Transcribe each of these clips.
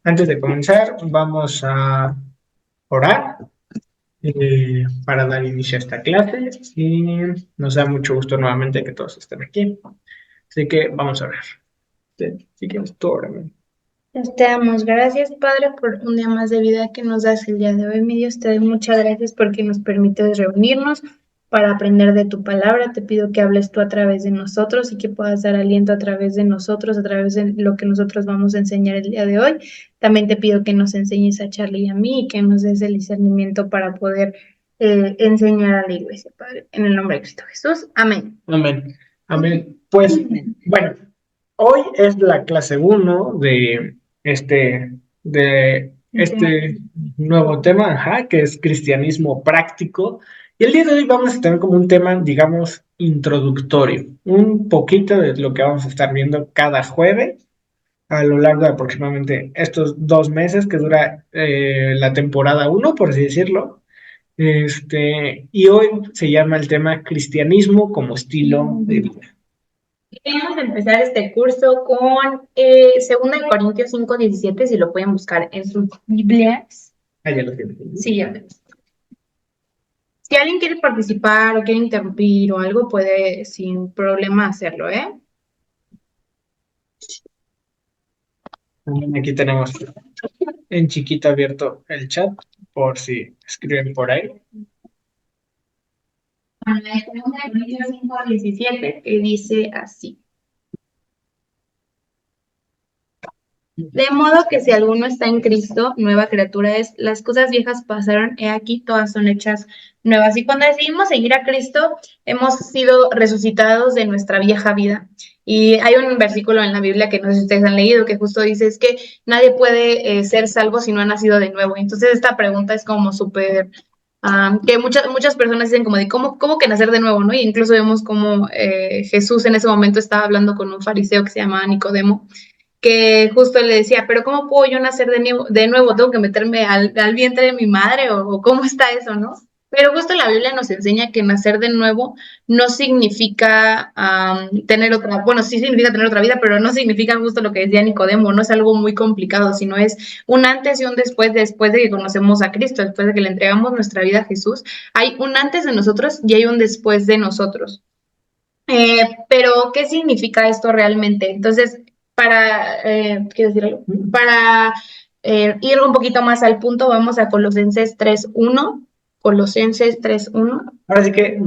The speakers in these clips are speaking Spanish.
Antes de comenzar, vamos a orar para dar inicio a esta clase y nos da mucho gusto nuevamente que todos estén aquí. Así que vamos a orar. Si quieres, tú órame. Te damos gracias, Padre, por un día más de vida que nos das el día de hoy. Mi Dios, te doy muchas gracias porque nos permites reunirnos para aprender de tu palabra. Te pido que hables tú a través de nosotros y que puedas dar aliento a través de nosotros, a través de lo que nosotros vamos a enseñar el día de hoy. También te pido que nos enseñes a Charlie y a mí y que nos des el discernimiento para poder enseñar a la iglesia, Padre. En el nombre de Cristo Jesús. Amén. Amén. Amén. Pues, bueno, hoy es la clase 1 de este nuevo tema, que es cristianismo práctico. Y el día de hoy vamos a tener como un tema, digamos, introductorio, un poquito de lo que vamos a estar viendo cada jueves a lo largo de aproximadamente estos 2 meses que dura la temporada 1, por así decirlo. Y hoy se llama el tema cristianismo como estilo de vida. Queremos empezar este curso con 2 Corintios 5:17, si lo pueden buscar en sus Biblias. Ah, ya lo tiene. Sí, ya ven. Si alguien quiere participar o quiere interrumpir o algo, puede sin problema hacerlo, ¿eh? Aquí tenemos en chiquito abierto el chat por si escriben por ahí. Bueno, 2 Corintios 5:17, que dice así. De modo que si alguno está en Cristo, nueva criatura es, las cosas viejas pasaron, he aquí, todas son hechas nuevas. Y cuando decidimos seguir a Cristo, hemos sido resucitados de nuestra vieja vida. Y hay un versículo en la Biblia que no sé si ustedes han leído, que justo dice, es que nadie puede ser salvo si no ha nacido de nuevo. Entonces esta pregunta es como súper, que muchas personas dicen como de, ¿cómo que nacer de nuevo? ¿No? Y incluso vemos como Jesús en ese momento estaba hablando con un fariseo que se llamaba Nicodemo, que justo le decía, pero ¿cómo puedo yo nacer de nuevo? ¿Tengo que meterme al vientre de mi madre o cómo está eso, no? Pero justo la Biblia nos enseña que nacer de nuevo no significa tener otra, bueno, sí significa tener otra vida, pero no significa justo lo que decía Nicodemo, no es algo muy complicado, sino es un antes y un después de que conocemos a Cristo, después de que le entregamos nuestra vida a Jesús, hay un antes de nosotros y hay un después de nosotros. Pero, ¿qué significa esto realmente? Entonces, quiero decir algo, para ir un poquito más al punto, vamos a Colosenses 3:1. Colosenses 3:1. Ahora sí que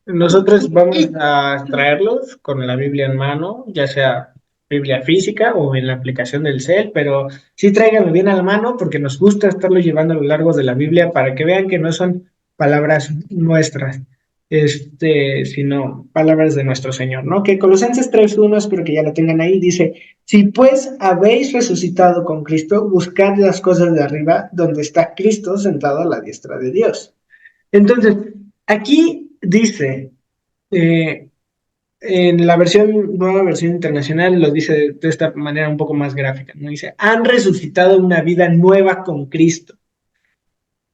nosotros vamos a traerlos con la Biblia en mano, ya sea Biblia física o en la aplicación del cel, pero sí tráiganlo bien a la mano porque nos gusta estarlo llevando a lo largo de la Biblia para que vean que no son palabras nuestras, sino palabras de nuestro Señor, ¿no? Que Colosenses 3:1, espero que ya lo tengan ahí, dice, si pues habéis resucitado con Cristo, buscad las cosas de arriba, donde está Cristo sentado a la diestra de Dios. Entonces, aquí dice, eh, en la nueva versión internacional lo dice de esta manera un poco más gráfica, ¿no? Dice, han resucitado una vida nueva con Cristo.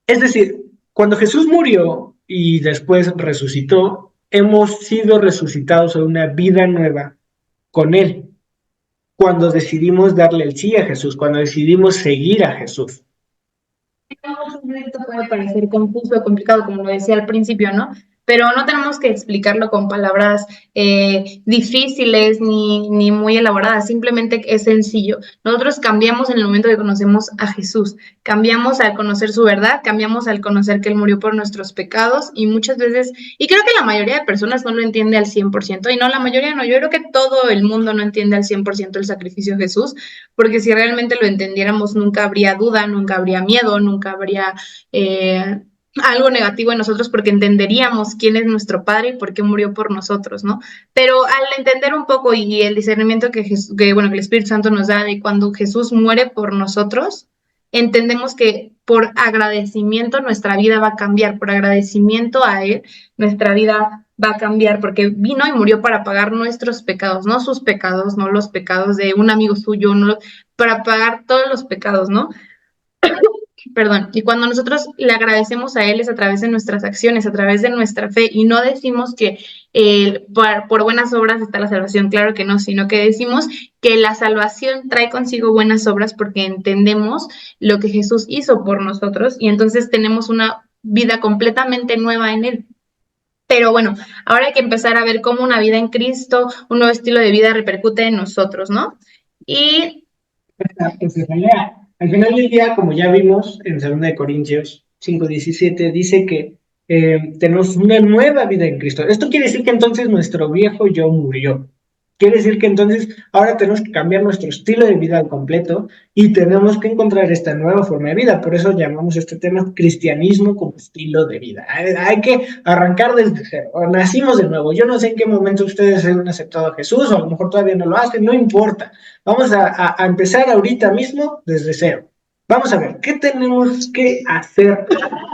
Es decir, cuando Jesús murió y después resucitó, hemos sido resucitados a una vida nueva con Él. Cuando decidimos darle el sí a Jesús, cuando decidimos seguir a Jesús. Esto puede parecer confuso o complicado, como lo decía al principio, ¿no? Pero no tenemos que explicarlo con palabras difíciles ni muy elaboradas, simplemente es sencillo. Nosotros cambiamos en el momento que conocemos a Jesús, cambiamos al conocer su verdad, cambiamos al conocer que Él murió por nuestros pecados y muchas veces, y creo que la mayoría de personas no lo entiende al 100%, y no, la mayoría no, yo creo que todo el mundo no entiende al 100% el sacrificio de Jesús, porque si realmente lo entendiéramos nunca habría duda, nunca habría miedo, nunca habría algo negativo en nosotros porque entenderíamos quién es nuestro Padre y por qué murió por nosotros, ¿no? Pero al entender un poco y el discernimiento bueno, que el Espíritu Santo nos da de cuando Jesús muere por nosotros, entendemos que por agradecimiento nuestra vida va a cambiar, por agradecimiento a Él, nuestra vida va a cambiar, porque vino y murió para pagar nuestros pecados, no sus pecados, no los pecados de un amigo suyo, no, para pagar todos los pecados, ¿no? perdón, y cuando nosotros le agradecemos a Él es a través de nuestras acciones, a través de nuestra fe, y no decimos que por buenas obras está la salvación, claro que no, sino que decimos que la salvación trae consigo buenas obras porque entendemos lo que Jesús hizo por nosotros y entonces tenemos una vida completamente nueva en Él. Pero bueno, ahora hay que empezar a ver cómo una vida en Cristo, un nuevo estilo de vida repercute en nosotros, ¿no? Y Pues esa idea. Al final del día, como ya vimos en 2 Corintios 5:17, dice que tenemos una nueva vida en Cristo. Esto quiere decir que entonces nuestro viejo yo murió. Quiere decir que entonces ahora tenemos que cambiar nuestro estilo de vida al completo y tenemos que encontrar esta nueva forma de vida. Por eso llamamos este tema cristianismo como estilo de vida. Hay que arrancar desde cero. Nacimos de nuevo. Yo no sé en qué momento ustedes han aceptado a Jesús o a lo mejor todavía no lo hacen, no importa. Vamos a empezar ahorita mismo desde cero. Vamos a ver, ¿qué tenemos que hacer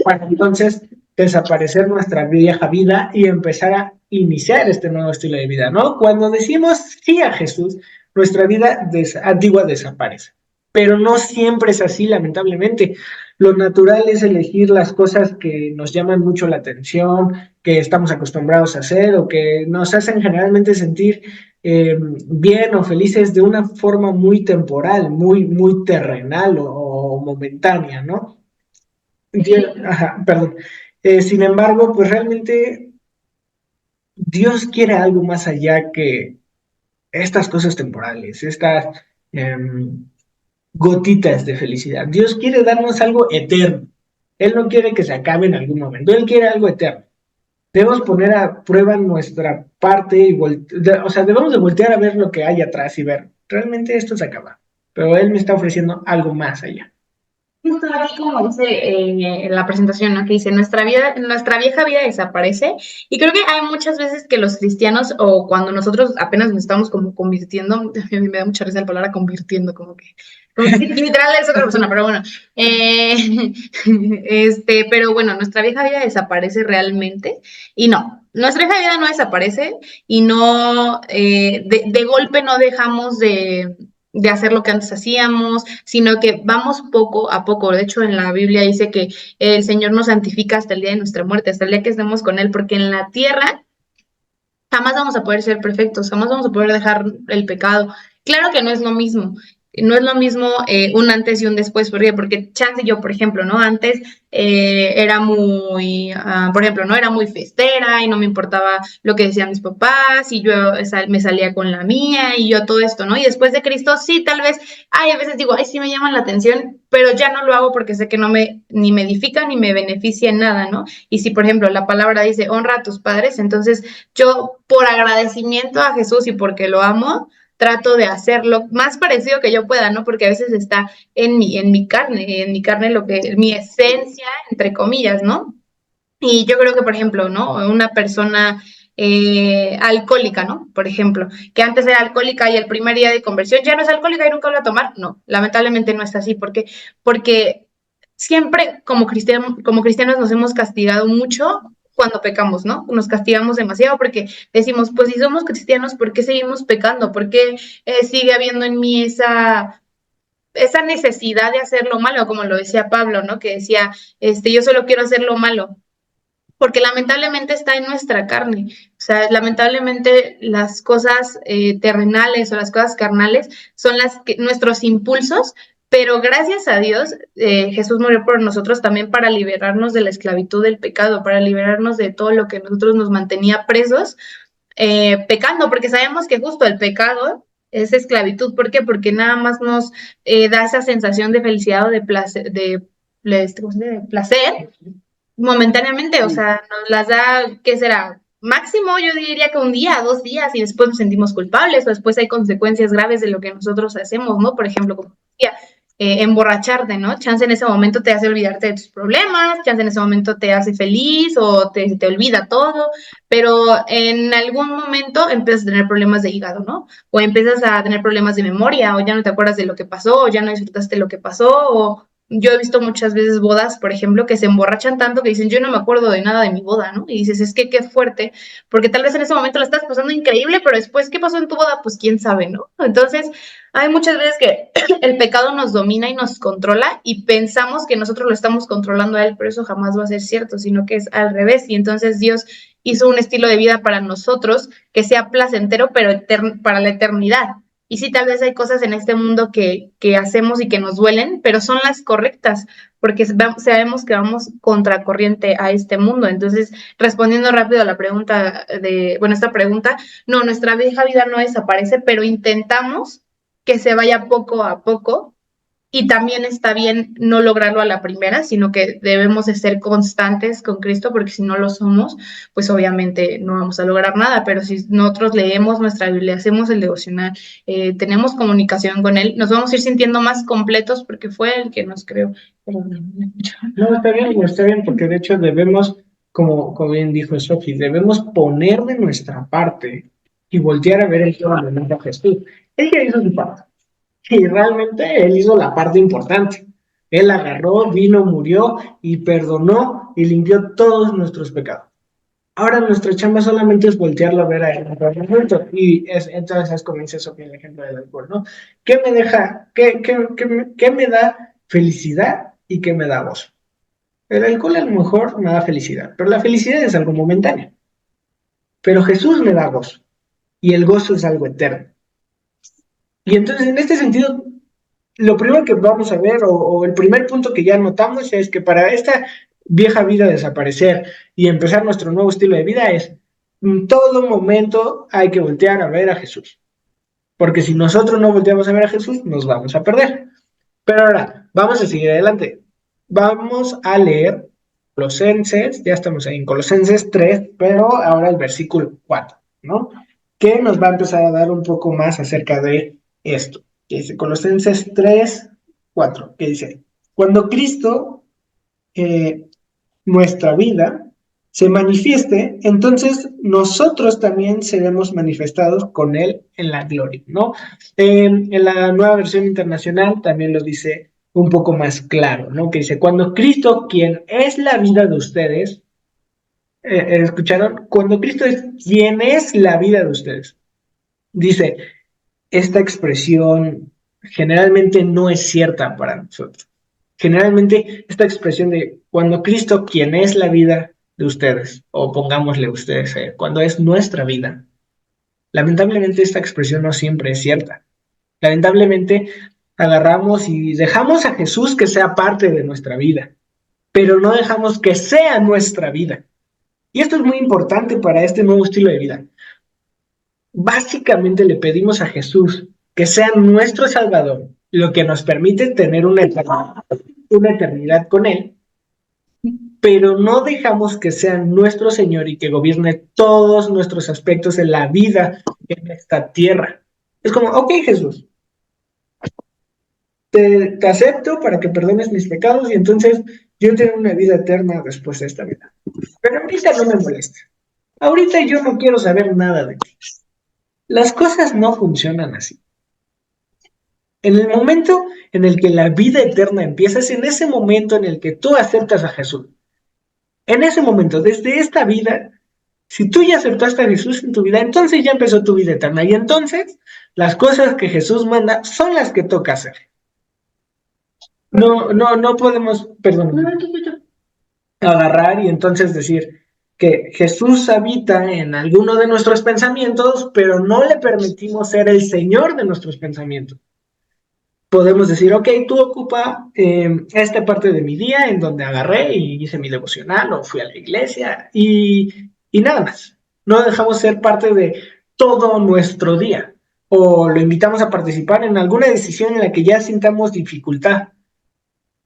para entonces desaparecer nuestra vieja vida y empezar a iniciar este nuevo estilo de vida, ¿no? Cuando decimos sí a Jesús, nuestra vida antigua desaparece. Pero no siempre es así, lamentablemente. Lo natural es elegir las cosas que nos llaman mucho la atención, que estamos acostumbrados a hacer o que nos hacen generalmente sentir bien o felices de una forma muy temporal, muy terrenal o momentánea, ¿no? Ajá, perdón. Sin embargo, pues realmente Dios quiere algo más allá que estas cosas temporales, estas gotitas de felicidad. Dios quiere darnos algo eterno. Él no quiere que se acabe en algún momento, Él quiere algo eterno. Debemos poner a prueba nuestra parte y o sea, debemos de voltear a ver lo que hay atrás y ver, realmente esto se acaba, pero Él me está ofreciendo algo más allá. justo aquí como dice en la presentación, ¿no? Que dice, nuestra vieja vida desaparece. Y creo que hay muchas veces que los cristianos, o cuando nosotros apenas nos estamos como convirtiendo, a mí me da mucha risa la palabra convirtiendo, como que literal es otra persona, pero bueno. Pero bueno, nuestra vieja vida desaparece realmente. Y no, nuestra vieja vida no desaparece y no, de golpe no dejamos de hacer lo que antes hacíamos, sino que vamos poco a poco. De hecho, en la Biblia dice que el Señor nos santifica hasta el día de nuestra muerte, hasta el día que estemos con Él, porque en la tierra jamás vamos a poder ser perfectos, jamás vamos a poder dejar el pecado. Claro que no es lo mismo. No es lo mismo un antes y un después, ¿por qué? Porque chance yo, por ejemplo, ¿no? Antes era muy, por ejemplo, ¿no? Era muy festera y no me importaba lo que decían mis papás y yo me salía con la mía y yo todo esto, ¿no? Y después de Cristo, sí, tal vez, ay, a veces digo, ay, sí me llaman la atención, pero ya no lo hago porque sé que ni me edifica ni me beneficia en nada, ¿no? Y si, por ejemplo, la palabra dice, honra a tus padres, entonces yo, por agradecimiento a Jesús y porque lo amo, trato de hacer lo más parecido que yo pueda, ¿no? Porque a veces está en mi carne lo que, mi esencia, entre comillas, ¿no? Y yo creo que, por ejemplo, ¿no? Una persona alcohólica, ¿no? Por ejemplo, que antes era alcohólica y el primer día de conversión ya no es alcohólica y nunca va a tomar. No, lamentablemente no es así. Porque siempre como cristianos nos hemos castigado mucho cuando pecamos, ¿no? Nos castigamos demasiado porque decimos, pues si somos cristianos, ¿por qué seguimos pecando? ¿Por qué sigue habiendo en mí esa necesidad de hacer lo malo? Como lo decía Pablo, ¿no? Que decía, yo solo quiero hacer lo malo porque lamentablemente está en nuestra carne. O sea, lamentablemente las cosas terrenales o las cosas carnales son nuestros impulsos, pero gracias a Dios, Jesús murió por nosotros también para liberarnos de la esclavitud del pecado, para liberarnos de todo lo que nosotros nos mantenía presos, pecando, porque sabemos que justo el pecado es esclavitud. ¿Por qué? Porque nada más nos da esa sensación de felicidad o de placer, de placer momentáneamente, o sea, nos las da, ¿qué será? Máximo, yo diría que un día, 2 días, y después nos sentimos culpables, o después hay consecuencias graves de lo que nosotros hacemos, ¿no? Por ejemplo, como decía, emborracharte, ¿no? Chance en ese momento te hace olvidarte de tus problemas, chance en ese momento te hace feliz o te olvida todo, pero en algún momento empiezas a tener problemas de hígado, ¿no? O empiezas a tener problemas de memoria, o ya no te acuerdas de lo que pasó, o ya no disfrutaste lo que pasó, yo he visto muchas veces bodas, por ejemplo, que se emborrachan tanto que dicen, yo no me acuerdo de nada de mi boda, ¿no? Y dices, es que qué fuerte, porque tal vez en ese momento la estás pasando increíble, pero después, ¿qué pasó en tu boda? Pues quién sabe, ¿no? Entonces, hay muchas veces que el pecado nos domina y nos controla y pensamos que nosotros lo estamos controlando a él, pero eso jamás va a ser cierto, sino que es al revés. Y entonces Dios hizo un estilo de vida para nosotros que sea placentero, pero para la eternidad. Y sí, tal vez hay cosas en este mundo que hacemos y que nos duelen, pero son las correctas, porque sabemos que vamos contracorriente a este mundo. Entonces, respondiendo rápido a la pregunta bueno, esta pregunta, no, nuestra vieja vida no desaparece, pero intentamos que se vaya poco a poco y también está bien no lograrlo a la primera, sino que debemos de ser constantes con Cristo, porque si no lo somos, pues obviamente no vamos a lograr nada, pero si nosotros leemos nuestra Biblia, hacemos el devocional, tenemos comunicación con Él, nos vamos a ir sintiendo más completos porque fue el que nos creó. No, está bien, porque de hecho debemos, como bien dijo Sofi, debemos poner de nuestra parte y voltear a ver el tema de Jesús. Él ya hizo su parte. Y realmente él hizo la parte importante. Él agarró, vino, murió y perdonó y limpió todos nuestros pecados. Ahora nuestra chamba solamente es voltearlo a ver a él. Y entonces es como dice Sofía el ejemplo del alcohol, ¿no? ¿Qué me deja, qué me da felicidad y qué me da gozo? El alcohol a lo mejor me da felicidad, pero la felicidad es algo momentáneo. Pero Jesús me da gozo y el gozo es algo eterno. Y entonces en este sentido lo primero que vamos a ver, o el primer punto que ya notamos, es que para esta vieja vida desaparecer y empezar nuestro nuevo estilo de vida es, en todo momento hay que voltear a ver a Jesús. Porque si nosotros no volteamos a ver a Jesús, nos vamos a perder. Pero ahora, vamos a seguir adelante. Vamos a leer Colosenses, ya estamos ahí en Colosenses 3, pero ahora el versículo 4, ¿no? Que nos va a empezar a dar un poco más acerca de esto. Que dice Colosenses 3, 4, que dice, cuando Cristo, nuestra vida, se manifieste, entonces nosotros también seremos manifestados con Él en la gloria, ¿no? En la nueva versión internacional también lo dice un poco más claro, ¿no? Que dice, cuando Cristo, quien es la vida de ustedes, ¿escucharon? Cuando Cristo es quien es la vida de ustedes. Dice, esta expresión generalmente no es cierta para nosotros. Generalmente esta expresión de cuando Cristo, quien es la vida de ustedes, o pongámosle ustedes, cuando es nuestra vida, lamentablemente esta expresión no siempre es cierta. Lamentablemente agarramos y dejamos a Jesús que sea parte de nuestra vida, pero no dejamos que sea nuestra vida. Y esto es muy importante para este nuevo estilo de vida. Básicamente le pedimos a Jesús que sea nuestro Salvador, lo que nos permite tener una eternidad con Él, pero no dejamos que sea nuestro Señor y que gobierne todos nuestros aspectos en la vida en esta tierra. Es como, ok, Jesús, te acepto para que perdones mis pecados y entonces yo tengo una vida eterna después de esta vida. Pero ahorita no me molesta. Ahorita yo no quiero saber nada de ti. Las cosas no funcionan así. En el momento en el que la vida eterna empieza, es en ese momento en el que tú aceptas a Jesús. En ese momento, desde esta vida, si tú ya aceptaste a Jesús en tu vida, entonces ya empezó tu vida eterna. Y entonces, las cosas que Jesús manda son las que toca hacer. No podemos, agarrar y entonces decir que Jesús habita en alguno de nuestros pensamientos, pero no le permitimos ser el Señor de nuestros pensamientos. Podemos decir, ok, tú ocupa esta parte de mi día en donde agarré y hice mi devocional o fui a la iglesia y nada más. No dejamos ser parte de todo nuestro día o lo invitamos a participar en alguna decisión en la que ya sintamos dificultad,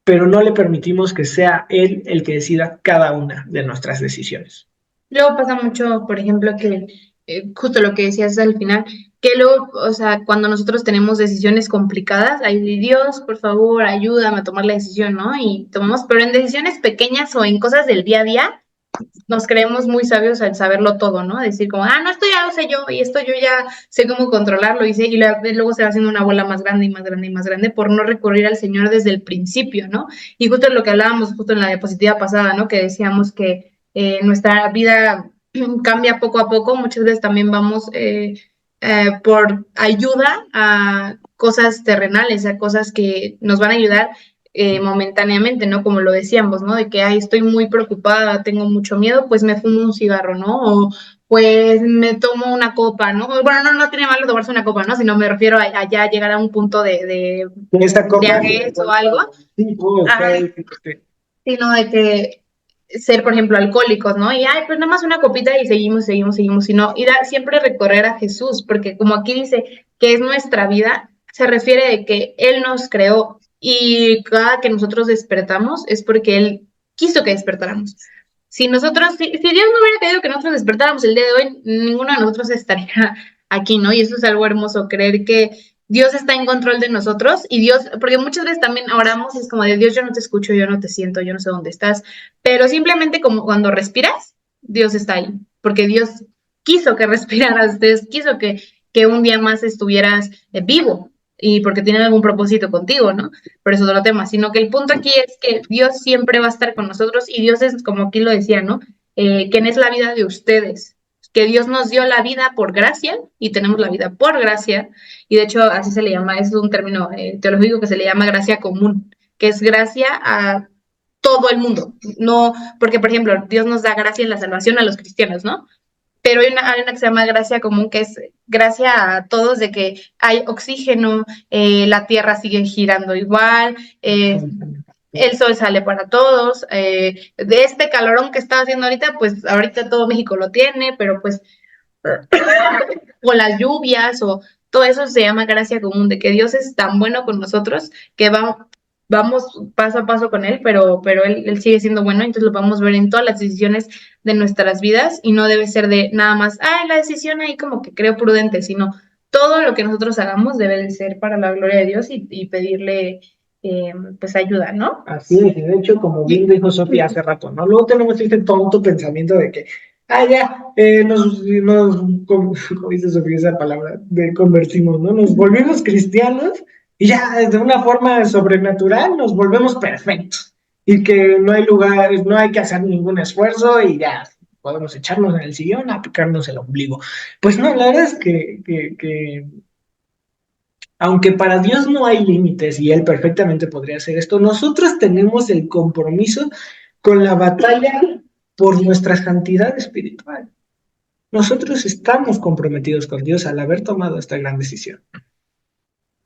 pero no le permitimos que sea él el que decida cada una de nuestras decisiones. Luego pasa mucho, por ejemplo, que justo lo que decías al final, que luego, o sea, cuando nosotros tenemos decisiones complicadas, ahí Dios, por favor, ayúdame a tomar la decisión, ¿no? Y tomamos, pero en decisiones pequeñas o en cosas del día a día, nos creemos muy sabios al saberlo todo, ¿no? Decir como, no, esto ya lo sé yo, y esto yo ya sé cómo controlarlo, y luego se va haciendo una bola más grande y más grande y más grande por no recurrir al Señor desde el principio, ¿no? Y justo lo que hablábamos justo en la diapositiva pasada, ¿no? Que decíamos que nuestra vida cambia poco a poco, muchas veces también vamos por ayuda a cosas terrenales, a cosas que nos van a ayudar momentáneamente, ¿no? Como lo decíamos, ¿no? De que, ay, estoy muy preocupada, tengo mucho miedo, pues me fumo un cigarro, ¿no? O pues me tomo una copa, ¿no? Bueno, no tiene malo tomarse una copa, ¿no? Sino me refiero a ya llegar a un punto de Esta copa embriaguez o algo. sí, oh, Ajá. Sino de que ser, por ejemplo, alcohólicos, ¿no? Y, ay, pues nada más una copita y seguimos, sino ir a siempre recorrer a Jesús, porque como aquí dice que es nuestra vida, se refiere de que Él nos creó y cada que nosotros despertamos es porque Él quiso que despertáramos. Si Dios no hubiera querido que nosotros despertáramos el día de hoy, ninguno de nosotros estaría aquí, ¿no? Y eso es algo hermoso, creer que Dios está en control de nosotros y Dios, porque muchas veces también oramos y es como de Dios, yo no te escucho, yo no te siento, yo no sé dónde estás, pero simplemente como cuando respiras, Dios está ahí, porque Dios quiso que respiraras, Dios quiso que un día más estuvieras vivo y porque tiene algún propósito contigo, ¿no? Por eso otro tema, sino que el punto aquí es que Dios siempre va a estar con nosotros y Dios es, como aquí lo decía, ¿no? ¿Quién es la vida de ustedes? Que Dios nos dio la vida por gracia y tenemos la vida por gracia, y de hecho así se le llama, es un término teológico que se le llama gracia común, que es gracia a todo el mundo, no, porque por ejemplo Dios nos da gracia en la salvación a los cristianos, ¿no? Pero hay una que se llama gracia común, que es gracia a todos de que hay oxígeno, la tierra sigue girando igual, el sol sale para todos, de este calorón que está haciendo ahorita, pues ahorita todo México lo tiene, pero pues o las lluvias o todo eso se llama gracia común, de que Dios es tan bueno con nosotros que vamos paso a paso con Él, pero él sigue siendo bueno, entonces lo vamos a ver en todas las decisiones de nuestras vidas y no debe ser de nada más, la decisión ahí como que creo prudente, sino todo lo que nosotros hagamos debe de ser para la gloria de Dios y pedirle pues ayuda, ¿no? Así es, de hecho, como bien dijo Sofía hace rato, ¿no? Luego tenemos este tonto pensamiento de que, ya, como dice Sofía esa palabra, de convertimos, ¿no? Nos volvimos cristianos y ya de una forma sobrenatural nos volvemos perfectos. Y que no hay lugar, no hay que hacer ningún esfuerzo y ya podemos echarnos en el sillón a picarnos el ombligo. Pues no, la verdad es que aunque para Dios no hay límites y Él perfectamente podría hacer esto, nosotros tenemos el compromiso con la batalla por nuestra santidad espiritual. Nosotros estamos comprometidos con Dios al haber tomado esta gran decisión.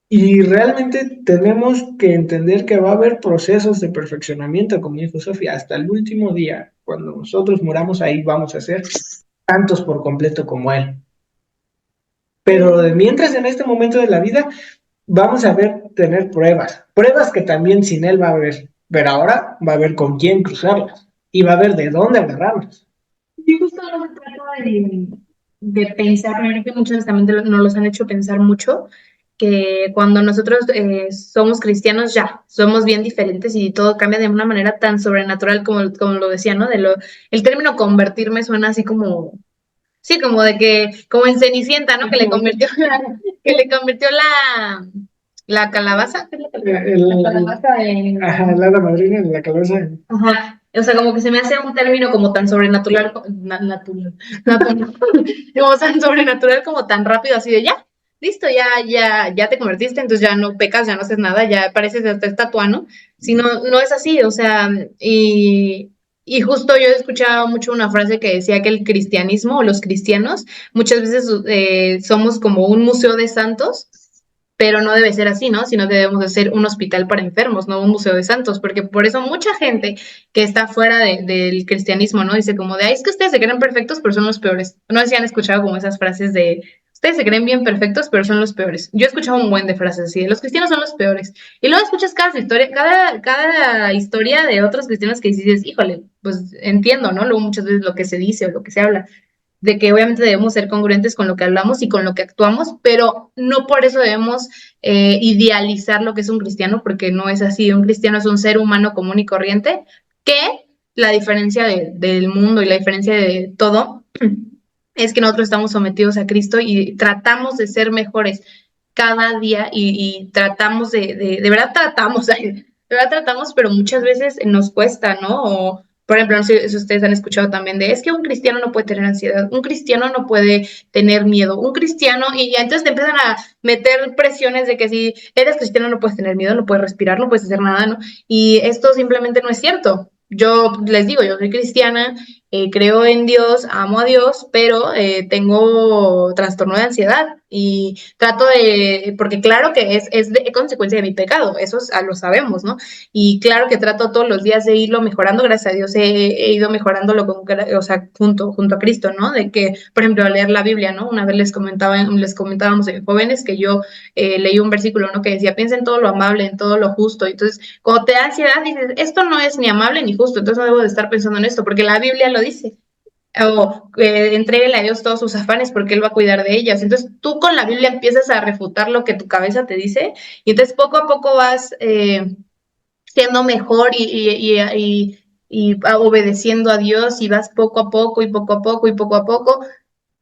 Y realmente tenemos que entender que va a haber procesos de perfeccionamiento, como dijo Sofía, hasta el último día. Cuando nosotros moramos ahí, vamos a ser tantos por completo como Él. Pero mientras en este momento de la vida vamos a tener pruebas que también sin él va a haber, pero ahora va a haber con quién cruzarlas y va a haber de dónde agarrarlas. Sí, justo no se trata de pensar, creo que muchos también nos los han hecho pensar mucho, que cuando nosotros somos cristianos ya, somos bien diferentes y todo cambia de una manera tan sobrenatural como lo decía, ¿no? El término convertirme suena así como, sí, como de que, como en Cenicienta, ¿no? La calabaza, ¿qué es la calabaza? La calabaza en... Ajá, la madrina de la cabeza. Ajá. O sea, como que se me hace un término como tan sobrenatural, como tan sobrenatural, como tan rápido, así de ya, listo, ya te convertiste, entonces ya no pecas, ya no haces nada, ya pareces hasta estatua, ¿no? Si no, no es así, o sea, y justo yo he escuchado mucho una frase que decía que el cristianismo o los cristianos muchas veces somos como un museo de santos, pero no debe ser así, ¿no? Sino que debemos de ser un hospital para enfermos, no un museo de santos, porque por eso mucha gente que está fuera del cristianismo, ¿no? Dice como de, ay, es que ustedes se creen perfectos, pero son los peores. No sé si han escuchado como esas frases de, ustedes se creen bien perfectos, pero son los peores. Yo he escuchado un buen de frases así, de los cristianos son los peores. Y luego escuchas cada historia de otros cristianos que dices, híjole, pues entiendo, ¿no? Luego muchas veces lo que se dice o lo que se habla de que obviamente debemos ser congruentes con lo que hablamos y con lo que actuamos, pero no por eso debemos idealizar lo que es un cristiano, porque no es así. Un cristiano es un ser humano común y corriente que la diferencia del mundo y la diferencia de todo es que nosotros estamos sometidos a Cristo y tratamos de ser mejores cada día y tratamos de verdad tratamos, de verdad tratamos, pero muchas veces nos cuesta, ¿no? O, por ejemplo, no sé si ustedes han escuchado también es que un cristiano no puede tener ansiedad, un cristiano no puede tener miedo, un cristiano, y entonces te empiezan a meter presiones de que si eres cristiano no puedes tener miedo, no puedes respirar, no puedes hacer nada, ¿no? Y esto simplemente no es cierto. Yo les digo, yo soy cristiana, creo en Dios, amo a Dios, pero tengo trastorno de ansiedad y trato porque claro que es de consecuencia de mi pecado, eso lo sabemos, ¿no? Y claro que trato todos los días de irlo mejorando, gracias a Dios he ido mejorándolo o sea, junto a Cristo, ¿no? De que, por ejemplo, leer la Biblia, ¿no? Una vez les comentábamos a jóvenes que yo leí un versículo, ¿no? Que decía, piensa en todo lo amable, en todo lo justo. Entonces, cuando te da ansiedad, dices, esto no es ni amable ni justo, entonces no debo de estar pensando en esto, porque la Biblia lo dice. O entréguele a Dios todos sus afanes porque Él va a cuidar de ellas. Entonces tú con la Biblia empiezas a refutar lo que tu cabeza te dice y entonces poco a poco vas siendo mejor y obedeciendo a Dios y vas poco a poco y poco a poco y poco a poco,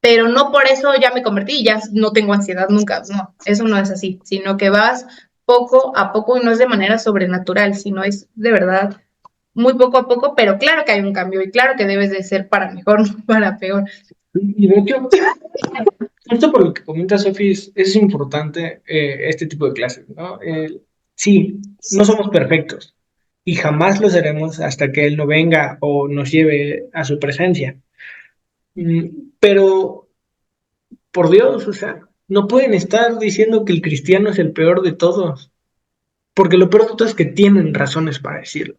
pero no por eso ya me convertí y ya no tengo ansiedad nunca. No, eso no es así, sino que vas poco a poco y no es de manera sobrenatural, sino es de verdad muy poco a poco, pero claro que hay un cambio y claro que debes de ser para mejor, no para peor. Y de hecho, justo por lo que comenta Sofi, es importante este tipo de clases, ¿no? Sí, no somos perfectos y jamás lo seremos hasta que Él no venga o nos lleve a su presencia. Pero, por Dios, o sea, no pueden estar diciendo que el cristiano es el peor de todos, porque lo peor de todo es que tienen razones para decirlo.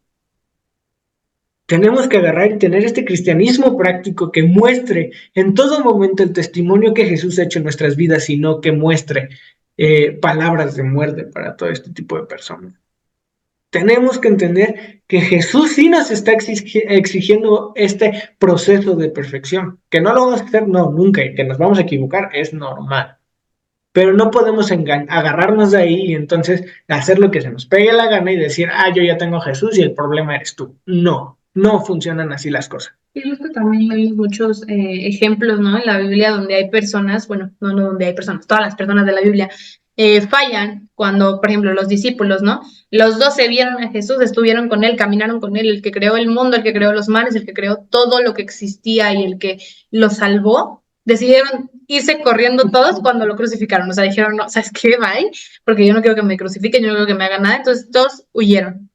Tenemos que agarrar y tener este cristianismo práctico que muestre en todo momento el testimonio que Jesús ha hecho en nuestras vidas y no que muestre palabras de muerte para todo este tipo de personas. Tenemos que entender que Jesús sí nos está exigiendo este proceso de perfección, que no lo vamos a hacer, no, nunca, y que nos vamos a equivocar, es normal. Pero no podemos agarrarnos de ahí y entonces hacer lo que se nos pegue la gana y decir, yo ya tengo a Jesús y el problema eres tú. No, no funcionan así las cosas. Y justo también hay muchos ejemplos, ¿no? En la Biblia donde hay personas, bueno, no donde hay personas, todas las personas de la Biblia fallan cuando, por ejemplo, los discípulos, ¿no? Los 12 vieron a Jesús, estuvieron con él, caminaron con él, el que creó el mundo, el que creó los mares, el que creó todo lo que existía y el que lo salvó, decidieron irse corriendo todos cuando lo crucificaron. O sea, dijeron, no, ¿sabes qué? Bye, porque yo no quiero que me crucifiquen, yo no quiero que me hagan nada. Entonces todos huyeron.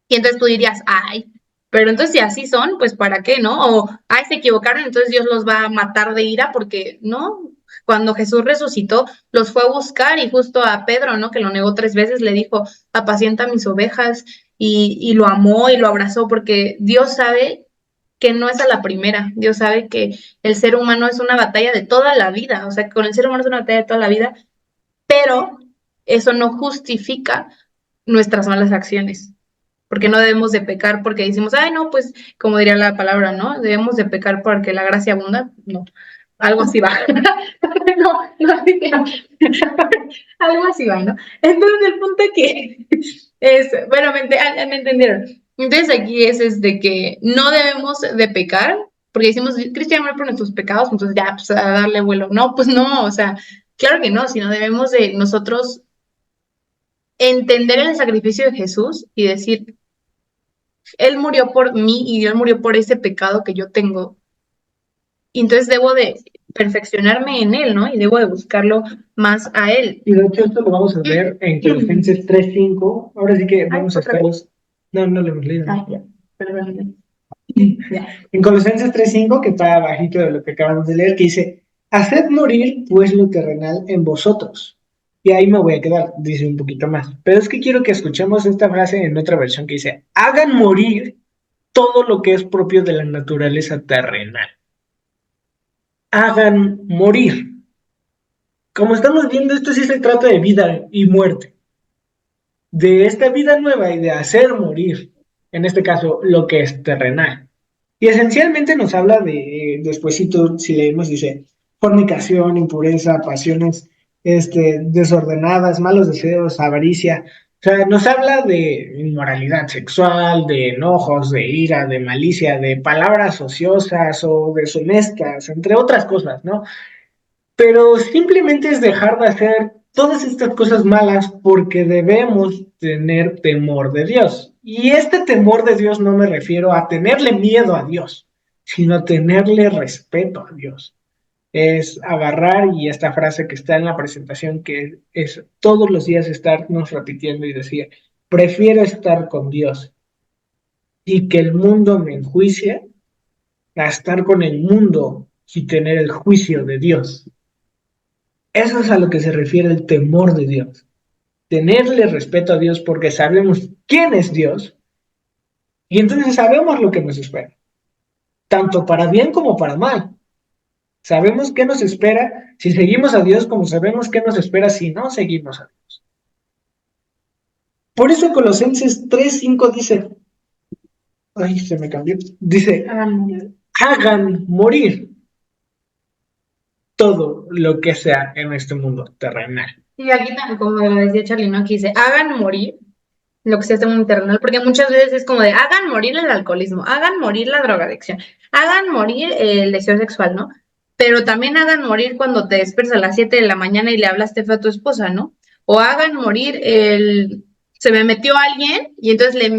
Y entonces tú dirías, ay, pero entonces si así son, pues ¿para qué, no? O, ay, se equivocaron, entonces Dios los va a matar de ira porque, no, cuando Jesús resucitó, los fue a buscar y justo a Pedro, ¿no? Que lo negó 3 veces, le dijo, apacienta mis ovejas y lo amó y lo abrazó porque Dios sabe que no es a la primera, Dios sabe que el ser humano es una batalla de toda la vida, o sea, que con el ser humano es una batalla de toda la vida, pero eso no justifica nuestras malas acciones porque no debemos de pecar porque decimos, ay, no, pues, como diría la palabra, ¿no? Debemos de pecar porque la gracia abunda. No, algo así va. No, no, algo así va, ¿no? Entonces, el punto que es, bueno, me entendieron. Entonces, aquí es de que no debemos de pecar porque decimos, Cristiano muere por nuestros pecados, entonces ya, pues, a darle vuelo. No, pues no, o sea, claro que no, sino debemos de nosotros entender el sacrificio de Jesús y decir, él murió por mí y Dios murió por ese pecado que yo tengo. Y entonces debo de perfeccionarme en Él, ¿no? Y debo de buscarlo más a Él. Y de hecho esto lo vamos a ver en Colosenses 3:5. Ahora sí que vamos a estar... No, no lo hemos leído. Ya, perdón. En Colosenses 3:5, que está abajito de lo que acabamos de leer, que dice, haced morir pues lo terrenal en vosotros. Y ahí me voy a quedar, dice un poquito más. Pero es que quiero que escuchemos esta frase en otra versión que dice, hagan morir todo lo que es propio de la naturaleza terrenal. Hagan morir. Como estamos viendo, esto sí se trata de vida y muerte. De esta vida nueva y de hacer morir, en este caso, lo que es terrenal. Y esencialmente nos habla de, despuesito, si leemos, dice, fornicación, impureza, pasiones desordenadas, malos deseos, avaricia, O sea, nos habla de inmoralidad sexual, de enojos, de ira, de malicia, de palabras ociosas o deshonestas, entre otras cosas, ¿no? Pero simplemente es dejar de hacer todas estas cosas malas porque debemos tener temor de Dios. Y este temor de Dios no me refiero a tenerle miedo a Dios, sino a tenerle respeto a Dios. Es agarrar y esta frase que está en la presentación que es todos los días estarnos repitiendo y decir, prefiero estar con Dios y que el mundo me enjuicie a estar con el mundo y tener el juicio de Dios. Eso es a lo que se refiere el temor de Dios. Tenerle respeto a Dios porque sabemos quién es Dios y entonces sabemos lo que nos espera, tanto para bien como para mal. Sabemos qué nos espera si seguimos a Dios como sabemos qué nos espera si no seguimos a Dios. Por eso Colosenses 3:5 dice, ay, se me cambió, dice, hagan morir todo lo que sea en este mundo terrenal. Y aquí también, como lo decía Charlie, ¿no? Aquí dice, hagan morir lo que sea este mundo terrenal, porque muchas veces es como de, hagan morir el alcoholismo, hagan morir la drogadicción, hagan morir el deseo sexual, ¿no? Pero también hagan morir cuando te despiertas a las 7 de la mañana y le hablaste feo a tu esposa, ¿no? O hagan morir se me metió alguien y entonces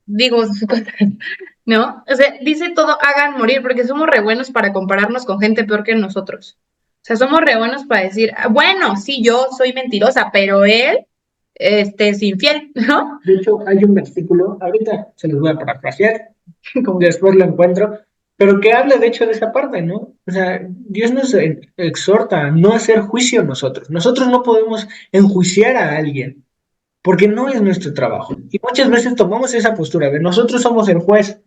digo sus cosas, ¿no? O sea, dice todo, hagan morir, porque somos re buenos para compararnos con gente peor que nosotros. O sea, somos re buenos para decir, bueno, sí, yo soy mentirosa, pero él, es infiel, ¿no? De hecho, hay un versículo, ahorita se los voy a parafrasear, como después lo encuentro, pero que habla de hecho de esa parte, ¿no? O sea, Dios nos exhorta a no hacer juicio nosotros. Nosotros no podemos enjuiciar a alguien, porque no es nuestro trabajo. Y muchas veces tomamos esa postura de nosotros somos el juez.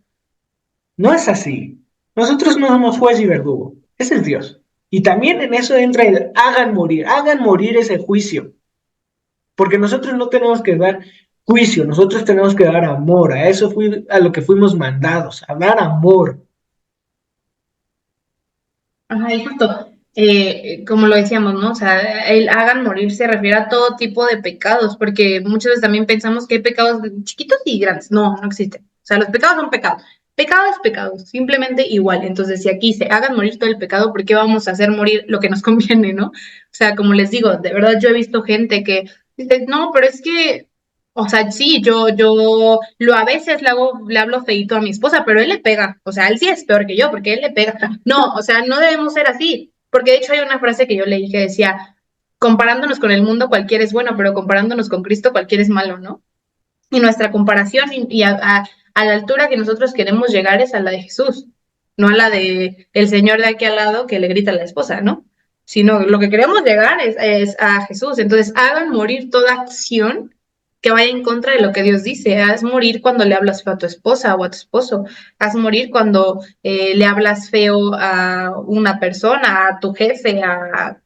No es así. Nosotros no somos juez y verdugo. Ese es Dios. Y también en eso entra el hagan morir ese juicio. Porque nosotros no tenemos que dar juicio, nosotros tenemos que dar amor. A eso fui a lo que fuimos mandados, a dar amor. Ajá, y justo, como lo decíamos, ¿no? O sea, el hagan morir se refiere a todo tipo de pecados, porque muchas veces también pensamos que hay pecados chiquitos y grandes. No, no existen. O sea, los pecados son pecados. Pecado es pecado, simplemente igual. Entonces, si aquí se hagan morir todo el pecado, ¿por qué vamos a hacer morir lo que nos conviene, no? O sea, como les digo, de verdad yo he visto gente que dice, no, pero es que, o sea, sí, yo a veces le hablo feíto a mi esposa, pero él le pega. O sea, él sí es peor que yo, porque él le pega. No, o sea, no debemos ser así, porque de hecho hay una frase que yo leí que decía, comparándonos con el mundo cualquiera es bueno, pero comparándonos con Cristo cualquiera es malo, ¿no? Y nuestra comparación y a la altura que nosotros queremos llegar es a la de Jesús, no a la de el señor de aquí al lado que le grita a la esposa, ¿no? Sino lo que queremos llegar es a Jesús. Entonces, hagan morir toda acción que vaya en contra de lo que Dios dice. Haz morir cuando le hablas feo a tu esposa o a tu esposo. Haz morir cuando le hablas feo a una persona, a tu jefe, a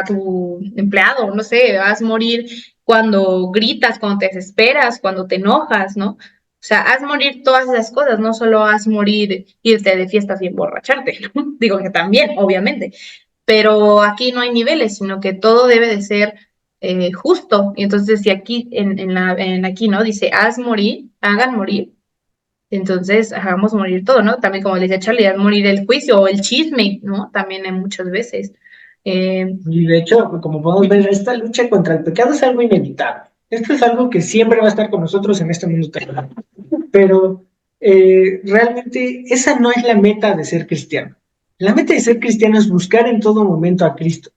tu empleado, no sé. Haz morir cuando gritas, cuando te desesperas, cuando te enojas, ¿no? O sea, haz morir todas esas cosas, no solo haz morir irte de fiestas y emborracharte, ¿no? Digo que también, obviamente, pero aquí no hay niveles, sino que todo debe de ser justo. Y entonces, si aquí, aquí, ¿no? Dice, haz morir, hagan morir, entonces hagamos morir todo, ¿no? También, como le decía Charlie, haz morir el juicio o el chisme, ¿no? También hay muchas veces. Y de hecho, como podemos ver, esta lucha contra el pecado es algo inevitable. Esto es algo que siempre va a estar con nosotros en este mundo terrenal. Pero realmente esa no es la meta de ser cristiano. La meta de ser cristiano es buscar en todo momento a Cristo.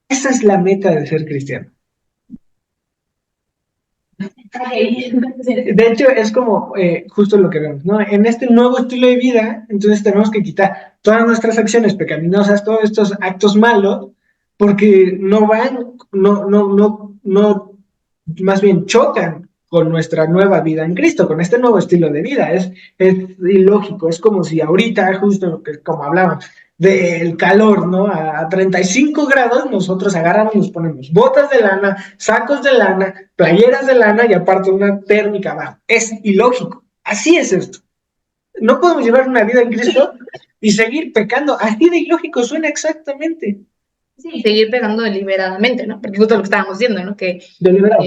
Esa es la meta de ser cristiano. De hecho, es como justo lo que vemos, ¿no? En este nuevo estilo de vida, entonces tenemos que quitar todas nuestras acciones pecaminosas, todos estos actos malos, porque no van, no, más bien chocan con nuestra nueva vida en Cristo, con este nuevo estilo de vida. Es ilógico, es como si ahorita, justo como hablamos, del calor, ¿no? A 35 grados nosotros agarramos, nos ponemos botas de lana, sacos de lana, playeras de lana y aparte una térmica abajo. Es ilógico. Así es esto. No podemos llevar una vida en Cristo y seguir pecando. Así de ilógico suena exactamente. Sí, seguir pecando deliberadamente, ¿no? Porque justo lo que estábamos diciendo, ¿no? Deliberado.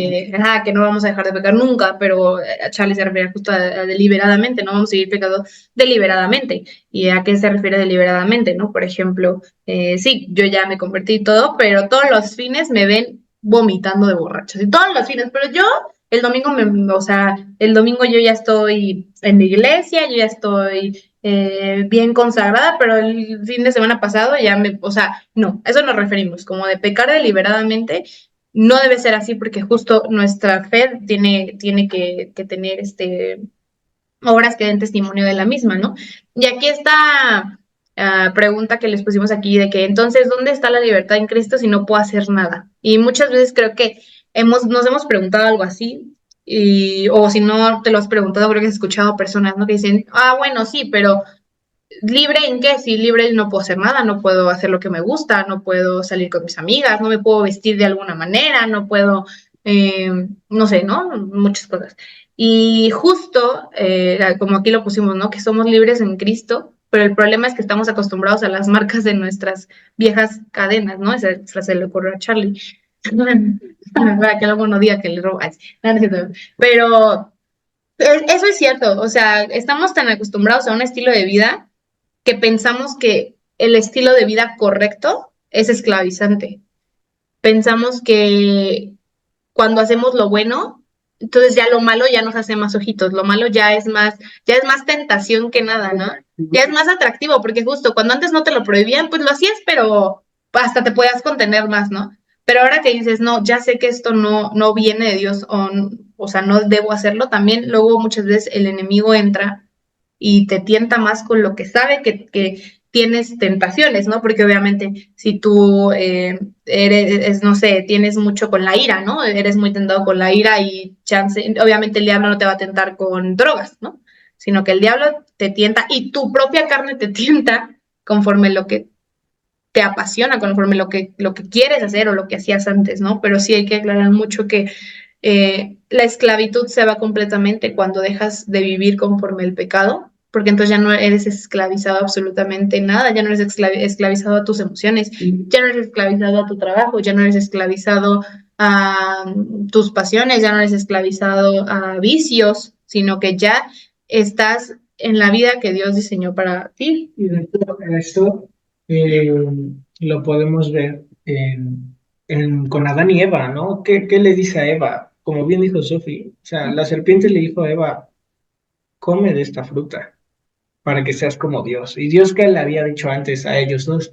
Que no vamos a dejar de pecar nunca, pero Charlie se refiere justo a deliberadamente, no vamos a seguir pecando deliberadamente. ¿Y a qué se refiere deliberadamente, no? Por ejemplo, sí, yo ya me convertí y todo, pero todos los fines me ven vomitando de borrachos. Y todos los fines, pero yo el domingo, o sea, el domingo yo ya estoy en la iglesia, yo ya estoy bien consagrada, pero el fin de semana pasado o sea, no, a eso nos referimos, como de pecar deliberadamente, no debe ser así porque justo nuestra fe tiene que tener obras que den testimonio de la misma, ¿no? Y aquí está pregunta que les pusimos aquí de que entonces, ¿dónde está la libertad en Cristo si no puedo hacer nada? Y muchas veces creo que nos hemos preguntado algo así, o si no te lo has preguntado, creo que has escuchado personas, ¿no? Que dicen, bueno, sí, pero ¿libre en qué? Si libre no puedo hacer nada, no puedo hacer lo que me gusta, no puedo salir con mis amigas, no me puedo vestir de alguna manera, no puedo, no sé, ¿no? Muchas cosas. Y justo, como aquí lo pusimos, ¿no? Que somos libres en Cristo, pero el problema es que estamos acostumbrados a las marcas de nuestras viejas cadenas, ¿no? Esa frase le ocurrió a Charlie. Para que luego no diga que le robas. Pero eso es cierto, o sea, estamos tan acostumbrados a un estilo de vida que pensamos que el estilo de vida correcto es esclavizante. Pensamos que cuando hacemos lo bueno, entonces ya lo malo ya nos hace más ojitos, lo malo ya es más tentación que nada, ¿no? Ya es más atractivo, porque justo cuando antes no te lo prohibían, pues lo hacías, pero hasta te podías contener más, ¿no? Pero ahora que dices, no, ya sé que esto no viene de Dios, o sea, no debo hacerlo, también luego muchas veces el enemigo entra y te tienta más con lo que sabe que tienes tentaciones, ¿no? Porque obviamente si tú no sé, tienes mucho con la ira, ¿no? Eres muy tentado con la ira y chance, obviamente el diablo no te va a tentar con drogas, ¿no? Sino que el diablo te tienta y tu propia carne te tienta conforme lo que te apasiona, conforme lo que quieres hacer o lo que hacías antes, ¿no? Pero sí hay que aclarar mucho que la esclavitud se va completamente cuando dejas de vivir conforme el pecado, porque entonces ya no eres esclavizado a absolutamente nada, ya no eres esclavizado a tus emociones, ya no eres esclavizado a tu trabajo, ya no eres esclavizado a tus pasiones, ya no eres esclavizado a vicios, sino que ya estás en la vida que Dios diseñó para ti. Y de hecho, esto eh, lo podemos ver con Adán y Eva, ¿no? ¿Qué le dice a Eva? Como bien dijo Sophie, o sea, la serpiente le dijo a Eva, come de esta fruta para que seas como Dios. Y Dios que le había dicho antes a ellos dos,